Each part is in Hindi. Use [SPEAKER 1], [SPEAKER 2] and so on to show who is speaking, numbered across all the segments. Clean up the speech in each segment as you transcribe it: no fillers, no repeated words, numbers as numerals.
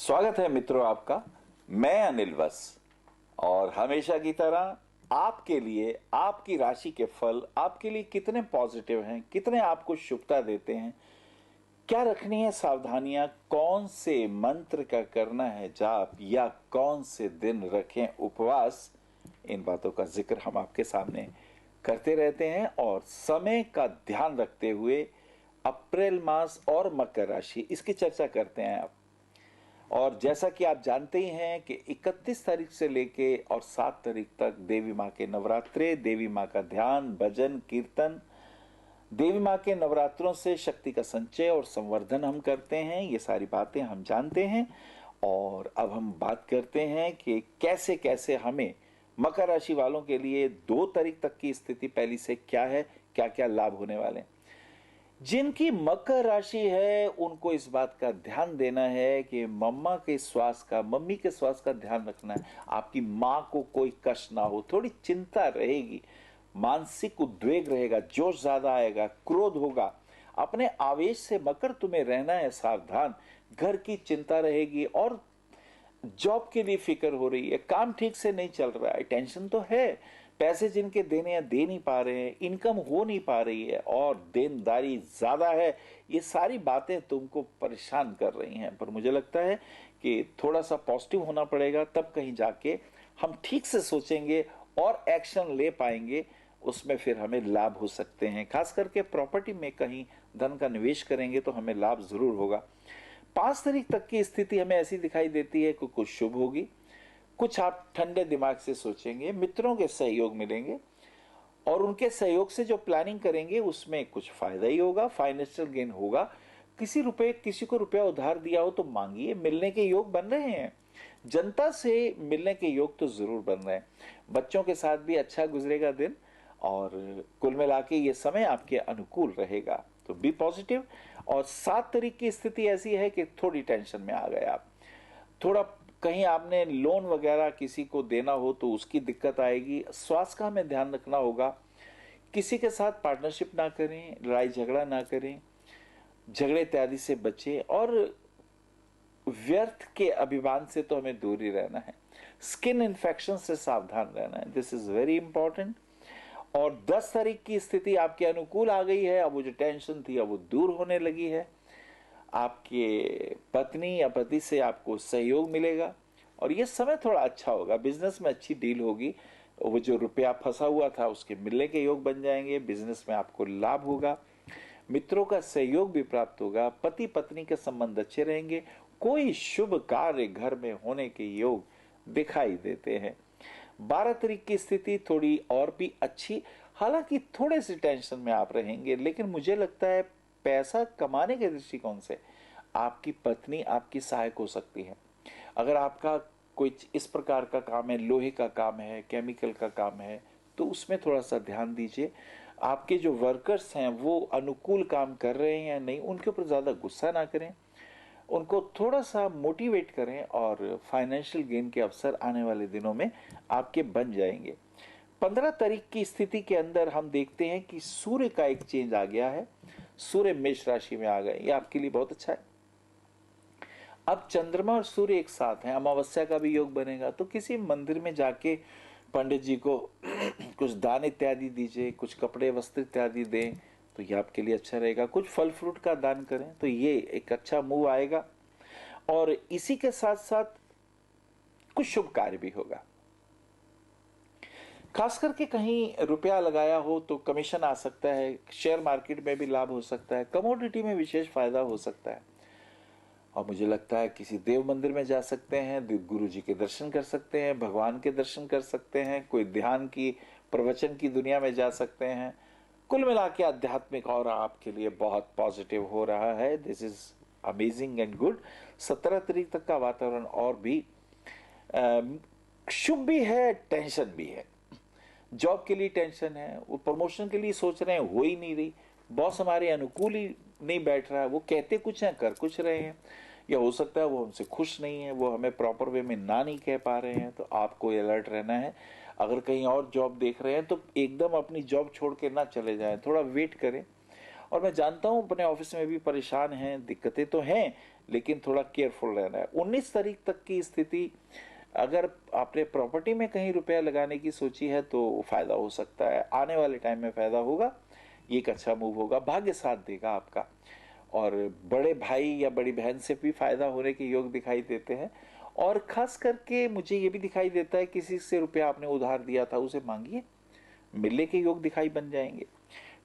[SPEAKER 1] स्वागत है मित्रों आपका। मैं अनिल वस और हमेशा की तरह आपके लिए आपकी राशि के फल आपके लिए कितने पॉजिटिव हैं, कितने आपको शुभता देते हैं, क्या रखनी है सावधानियां, कौन से मंत्र का करना है जाप या कौन से दिन रखें उपवास, इन बातों का जिक्र हम आपके सामने करते रहते हैं। और समय का ध्यान रखते हुए अप्रैल मास और मकर राशि इसकी चर्चा करते हैं आप। और जैसा कि आप जानते ही हैं कि 31 तारीख से लेके और 7 तारीख तक देवी माँ के नवरात्रे, देवी माँ का ध्यान, भजन, कीर्तन, देवी माँ के नवरात्रों से शक्ति का संचय और संवर्धन हम करते हैं। ये सारी बातें हम जानते हैं। और अब हम बात करते हैं कि कैसे कैसे हमें मकर राशि वालों के लिए 2 तारीख तक की स्थिति पहली से क्या है, क्या क्या लाभ होने वाले हैं। जिनकी मकर राशि है उनको इस बात का ध्यान देना है कि मम्मी के स्वास्थ्य का ध्यान रखना है। आपकी मां को कोई कष्ट ना हो, थोड़ी चिंता रहेगी, मानसिक उद्वेग रहेगा, जोश ज्यादा आएगा, क्रोध होगा। अपने आवेश से मकर तुम्हें रहना है सावधान। घर की चिंता रहेगी और जॉब के लिए फिक्र हो रही है, काम ठीक से नहीं चल रहा है, टेंशन तो है, पैसे जिनके देने हैं दे नहीं पा रहे हैं, इनकम हो नहीं पा रही है और देनदारी ज्यादा है। ये सारी बातें तुमको परेशान कर रही हैं। पर मुझे लगता है कि थोड़ा सा पॉजिटिव होना पड़ेगा, तब कहीं जाके हम ठीक से सोचेंगे और एक्शन ले पाएंगे, उसमें फिर हमें लाभ हो सकते हैं। खास करके प्रॉपर्टी में कहीं धन का निवेश करेंगे तो हमें लाभ जरूर होगा। 5 तारीख तक की स्थिति हमें ऐसी दिखाई देती है कि कुछ शुभ होगी, कुछ आप ठंडे दिमाग से सोचेंगे, मित्रों के सहयोग मिलेंगे और उनके सहयोग से जो प्लानिंग करेंगे उसमें कुछ फायदा ही होगा, फाइनेंशियल गेन होगा। किसी को रुपया उधार दिया हो तो मांगिए, मिलने के योग बन रहे हैं। जनता से मिलने के योग तो जरूर बन रहे हैं। बच्चों के साथ भी अच्छा गुजरेगा दिन और कुल मिला के ये समय आपके अनुकूल रहेगा, तो बी पॉजिटिव। और 7 तारीख की स्थिति ऐसी है कि थोड़ी टेंशन में आ गए आप, थोड़ा कहीं आपने लोन वगैरह किसी को देना हो तो उसकी दिक्कत आएगी। स्वास्थ्य का हमें ध्यान रखना होगा। किसी के साथ पार्टनरशिप ना करें, लड़ाई झगड़ा ना करें, झगड़े इत्यादि से बचें और व्यर्थ के अभिमान से तो हमें दूर ही रहना है। स्किन इन्फेक्शन से सावधान रहना है, दिस इज वेरी इंपॉर्टेंट। और 10 तारीख की स्थिति आपके अनुकूल आ गई है। अब वो जो टेंशन थी अब वो दूर होने लगी है। आपके पत्नी या पति से आपको सहयोग मिलेगा और ये समय थोड़ा अच्छा होगा। बिजनेस में अच्छी डील होगी, वो जो रुपया फंसा हुआ था उसके मिलने के योग बन जाएंगे, बिजनेस में आपको लाभ होगा, मित्रों का सहयोग भी प्राप्त होगा, पति पत्नी के संबंध अच्छे रहेंगे, कोई शुभ कार्य घर में होने के योग दिखाई देते हैं। 12 तारीख की स्थिति थोड़ी और भी अच्छी, हालांकि थोड़े से टेंशन में आप रहेंगे, लेकिन मुझे लगता है पैसा कमाने के दृष्टिकोण से आपकी पत्नी आपकी सहायक हो सकती है। अगर आपका कोई इस प्रकार का काम है, लोहे का काम है, केमिकल का काम है, तो उसमें थोड़ा सा ध्यान दीजिए। आपके जो वर्कर्स हैं वो अनुकूल काम कर रहे हैं या नहीं, उनके ऊपर ज्यादा गुस्सा ना करें, उनको थोड़ा सा मोटिवेट करें और फाइनेंशियल गेन के अवसर आने वाले दिनों में आपके बन जाएंगे। 15 तारीख की स्थिति के अंदर हम देखते हैं कि सूर्य का एक चेंज आ गया है, सूर्य मेष राशि में आ गए, ये आपके लिए बहुत अच्छा है। अब चंद्रमा और सूर्य एक साथ हैं, अमावस्या का भी योग बनेगा, तो किसी मंदिर में जाके पंडित जी को कुछ दान इत्यादि दीजिए, कुछ कपड़े वस्त्र इत्यादि दें तो ये आपके लिए अच्छा रहेगा। कुछ फल फ्रूट का दान करें तो ये एक अच्छा मूव आएगा। और इसी के साथ साथ कुछ शुभ कार्य भी होगा। खास करके कहीं रुपया लगाया हो तो कमीशन आ सकता है, शेयर मार्केट में भी लाभ हो सकता है, कमोडिटी में विशेष फायदा हो सकता है। और मुझे लगता है किसी देव मंदिर में जा सकते हैं, गुरु जी के दर्शन कर सकते हैं, भगवान के दर्शन कर सकते हैं, कोई ध्यान की प्रवचन की दुनिया में जा सकते हैं। कुल मिला के आध्यात्मिक और आपके लिए बहुत पॉजिटिव हो रहा है। This is amazing and good. 17 तारीख तक का वातावरण और भी शुभ भी है, टेंशन भी है। जॉब के लिए टेंशन है, वो प्रमोशन के लिए सोच रहे हैं, हो ही नहीं रही, बॉस हमारे अनुकूल ही नहीं बैठ रहा है, वो कहते कुछ हैं कर कुछ रहे हैं, या हो सकता है वो हमसे खुश नहीं है, वो हमें प्रॉपर वे में ना नहीं कह पा रहे हैं। तो आपको अलर्ट रहना है। अगर कहीं और जॉब देख रहे हैं तो एकदम अपनी जॉब छोड़ के ना चले जाएं, थोड़ा वेट करें और मैं जानता हूं अपने ऑफिस में भी परेशान हैं, दिक्कतें तो हैं, लेकिन थोड़ा केयरफुल रहना है। 19 तारीख तक की स्थिति, अगर आपने प्रॉपर्टी में कहीं रुपया लगाने की सोची है तो फायदा हो सकता है, आने वाले टाइम में फायदा होगा। ये एक अच्छा मूव होगा, भाग्य साथ देगा आपका। और बड़े भाई या बड़ी बहन से भी फायदा होने के योग दिखाई देते हैं। और खास करके मुझे ये भी दिखाई देता है किसी से रुपया आपने उधार दिया था उसे मांगिए, मिलने के योग दिखाई बन जाएंगे।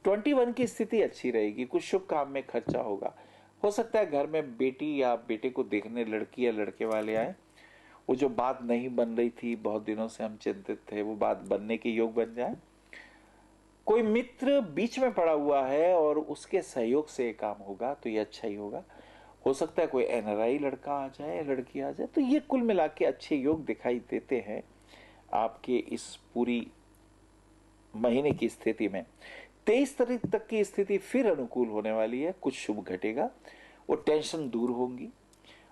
[SPEAKER 1] 21 की स्थिति अच्छी रहेगी, कुछ शुभ काम में खर्चा होगा। हो सकता है घर में बेटी या बेटे को देखने लड़की या लड़के वाले आए, वो जो बात नहीं बन रही थी, बहुत दिनों से हम चिंतित थे, वो बात बनने के योग बन जाए। कोई मित्र बीच में पड़ा हुआ है और उसके सहयोग से ये काम होगा तो ये अच्छा ही होगा। हो सकता है कोई एनआरआई लड़का आ जाए, लड़की आ जाए, तो ये कुल मिला के अच्छे योग दिखाई देते हैं आपके इस पूरी महीने की स्थिति में। 23 तारीख तक की स्थिति फिर अनुकूल होने वाली है, कुछ शुभ घटेगा, वो टेंशन दूर होंगी।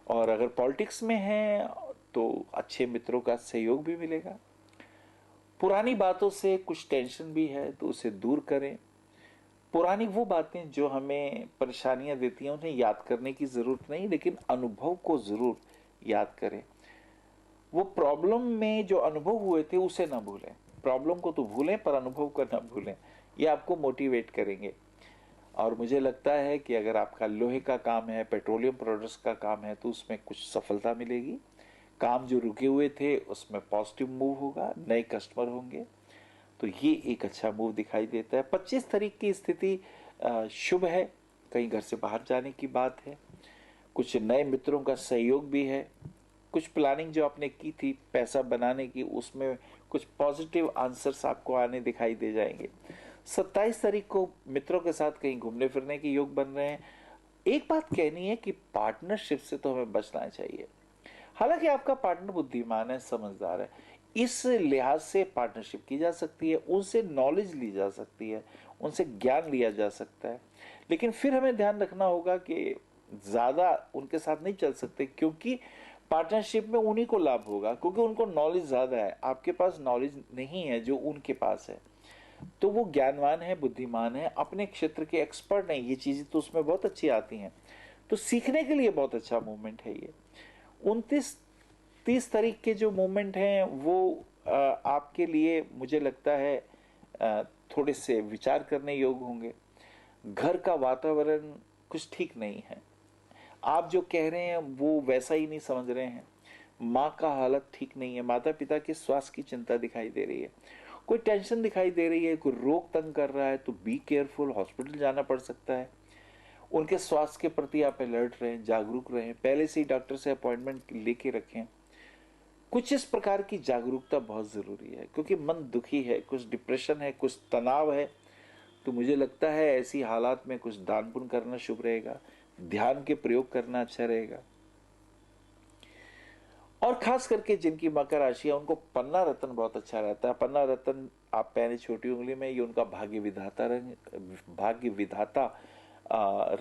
[SPEAKER 1] और अगर पॉलिटिक्स में है तो अच्छे मित्रों का सहयोग भी मिलेगा। पुरानी बातों से कुछ टेंशन भी है तो उसे दूर करें। पुरानी वो बातें जो हमें परेशानियां देती हैं उन्हें याद करने की जरूरत नहीं, लेकिन अनुभव को जरूर याद करें। वो प्रॉब्लम में जो अनुभव हुए थे उसे ना भूलें, प्रॉब्लम को तो भूलें पर अनुभव को ना भूलें, ये आपको मोटिवेट करेंगे। और मुझे लगता है कि अगर आपका लोहे का काम है, पेट्रोलियम प्रोडक्ट्स का काम है, तो उसमें कुछ सफलता मिलेगी। काम जो रुके हुए थे उसमें पॉजिटिव मूव होगा, नए कस्टमर होंगे, तो ये एक अच्छा मूव दिखाई देता है। 25 तारीख की स्थिति शुभ है, कहीं घर से बाहर जाने की बात है, कुछ नए मित्रों का सहयोग भी है, कुछ प्लानिंग जो आपने की थी पैसा बनाने की उसमें कुछ पॉजिटिव आंसर्स आपको आने दिखाई दे जाएंगे। 27 तारीख को मित्रों के साथ कहीं घूमने फिरने के योग बन रहे हैं। एक बात कहनी है कि पार्टनरशिप से तो हमें बचना चाहिए। हालांकि आपका पार्टनर बुद्धिमान है, समझदार है, इस लिहाज से पार्टनरशिप की जा सकती है, उनसे नॉलेज ली जा सकती है, उनसे ज्ञान लिया जा सकता है, लेकिन फिर हमें ध्यान रखना होगा कि ज्यादा उनके साथ नहीं चल सकते, क्योंकि पार्टनरशिप में उन्हीं को लाभ होगा, क्योंकि उनको नॉलेज ज्यादा है, आपके पास नॉलेज नहीं है जो उनके पास है। तो वो ज्ञानवान है, बुद्धिमान है, अपने क्षेत्र के एक्सपर्ट हैं, ये चीजें तो उसमें बहुत अच्छी आती हैं, तो सीखने के लिए बहुत अच्छा मूवमेंट है ये। 29-30 तारीख के जो मूवमेंट हैं वो आपके लिए मुझे लगता है थोड़े से विचार करने योग्य होंगे। घर का वातावरण कुछ ठीक नहीं है, आप जो कह रहे हैं वो वैसा ही नहीं समझ रहे हैं। माँ का हालत ठीक नहीं है, माता पिता के स्वास्थ्य की चिंता दिखाई दे रही है, कोई टेंशन दिखाई दे रही है, कोई रोग तंग कर रहा है, तो बी केयरफुल, हॉस्पिटल जाना पड़ सकता है। उनके स्वास्थ्य के प्रति आप अलर्ट रहें, जागरूक रहें, पहले से ही डॉक्टर से अपॉइंटमेंट लेके रखें। कुछ इस प्रकार की जागरूकता बहुत जरूरी है, क्योंकि मन दुखी है, कुछ डिप्रेशन है, कुछ तनाव है, तो मुझे लगता है ऐसी हालात में कुछ दान पुण्य करना शुभ रहेगा, ध्यान के प्रयोग करना अच्छा रहेगा। और खास करके जिनकी मकर राशि है उनको पन्ना रत्न बहुत अच्छा रहता है। पन्ना रत्न आप पहने छोटी उंगली में, ये उनका भाग्य विधाता रंग, भाग्य विधाता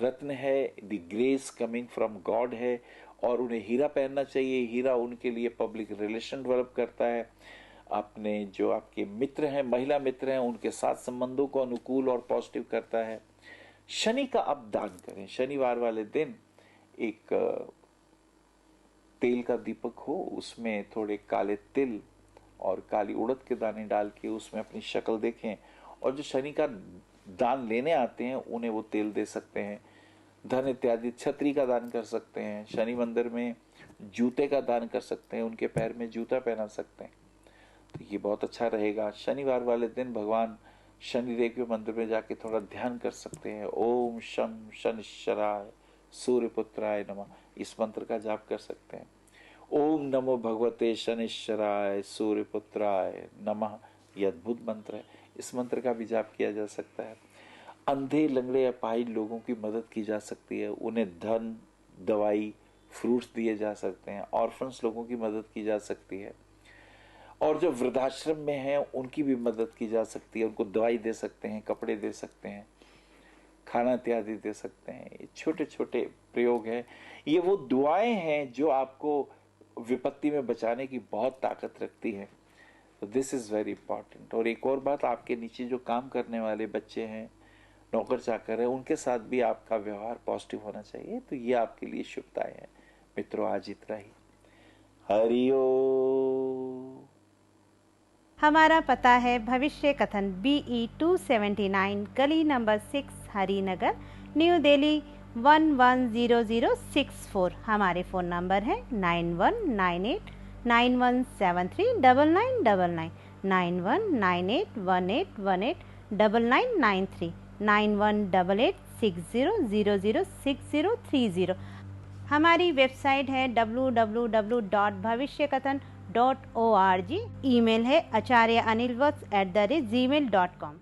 [SPEAKER 1] रत्न है, the grace coming from God है, और उन्हें हीरा पहनना चाहिए। हीरा उनके लिए पब्लिक रिलेशन डेवलप करता है, अपने जो आपके मित्र हैं, महिला मित्र हैं, उनके साथ संबंधों को अनुकूल और पॉजिटिव करता है। शनि का आप दान करें, शनिवार वाले दिन एक तेल का दीपक हो, उसमें थोड़े काले तिल और काली उड़द के दाने डाल के उसमें अपनी शक्ल देखें, और जो शनि का दान लेने आते हैं उन्हें वो तेल दे सकते हैं। धन इत्यादि, छतरी का दान कर सकते हैं, शनि मंदिर में जूते का दान कर सकते हैं, उनके पैर में जूता पहना सकते हैं, तो ये बहुत अच्छा रहेगा। शनिवार वाले दिन भगवान शनिदेव के मंदिर में जाके थोड़ा ध्यान कर सकते हैं। ओम शम शनिश्चराय सूर्यपुत्राय नमः, इस मंत्र का जाप कर सकते हैं। ओम नमो भगवते शनिश्चराय सूर्यपुत्राय नमः, यह अद्भुत मंत्र है, इस मंत्र का भी जाप किया जा सकता है। अंधे लंगड़े अपाहिज लोगों की मदद की जा सकती है, उन्हें धन, दवाई, फ्रूट्स दिए जा सकते हैं। ऑर्फन्स लोगों की मदद की जा सकती है, और जो वृद्धाश्रम में हैं उनकी भी मदद की जा सकती है, उनको दवाई दे सकते हैं, कपड़े दे सकते हैं, खाना इत्यादि दे सकते हैं। ये छोटे छोटे प्रयोग हैं, ये वो दुआएं हैं जो आपको विपत्ति में बचाने की बहुत ताकत रखती है। तो दिस इज वेरी इंपॉर्टेंट। और एक और बात, आपके नीचे जो काम करने वाले बच्चे हैं, नौकर चाकर है उनके साथ भी आपका व्यवहार पॉजिटिव होना चाहिए। तो ये आपके लिए शुभताएं हैं मित्रों। आज इतना ही। हरिओम।
[SPEAKER 2] हमारा पता है भविष्य कथन BE 279 गली नंबर 6 हरिनगर न्यू दिल्ली 110064। हमारे फ़ोन नंबर है 919891739999 919818189993 918860006030। हमारी वेबसाइट है www.bhavishyakathan.org। ईमेल है acharyaanilvats@gmail.com।